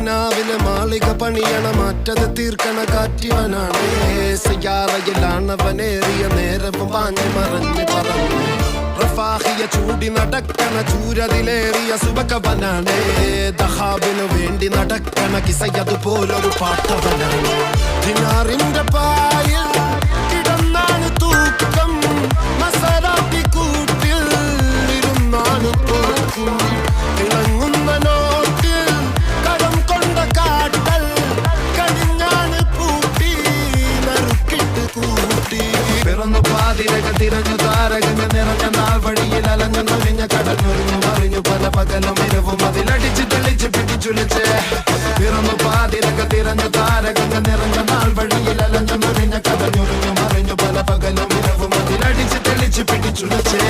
കിനാവിലെ മാളിക പണിയണ മാറ്റത് തീർക്കണ കാറ്റിവനാണ് സയ്യാറയിലാണവനേറിയ നേരവും പാഞ്ഞു മറഞ്ഞ് പറന്ന് റഫാഹിയ ചൂടി നടക്കണ ചൂരതിലേറിയ സുബകവനാണ് ദഹാബിനു വേണ്ടി നടക്കണ കിസയതുപോലൊരു പാട്ടവനാണ് ദിനാറിന്റെ പായിൽ കിടന്നാണ് തൂക്കം മസറാത്തി കൂട്ടിൽ ഇരുന്നാണ് പോക്കും തിളങ്ങുന്ന നോട്ടിൽ കടം കൊണ്ട കാട്ടൽ കടിഞ്ഞാണ് പൂട്ടി നറുക്കിട്ട് കൂട്ടി പിറന്നു പാതിരക തിരഞ്ഞു താരകങ്ങൾ നിറഞ്ഞ നാൾ വഴിയിൽ അലഞ്ഞു നൊഴിഞ്ഞ കടഞ്ഞൊരിഞ്ഞു മറിഞ്ഞു പല പകലും ഇരവും അതിലടിച്ച് തെളിച്ച് പിടിച്ചുലച്ച് പിറന്നു പാതിരക തിരഞ്ഞു താരകങ്ങൾ നിറഞ്ഞ നാൾ വഴിയിൽ അലഞ്ഞു നൊഴിഞ്ഞ കടഞ്ഞൊരിഞ്ഞു മറിഞ്ഞു പല പകലും ഇരവും അതിലടിച്ച് തെളിച്ച് പിടിച്ചുലച്ച്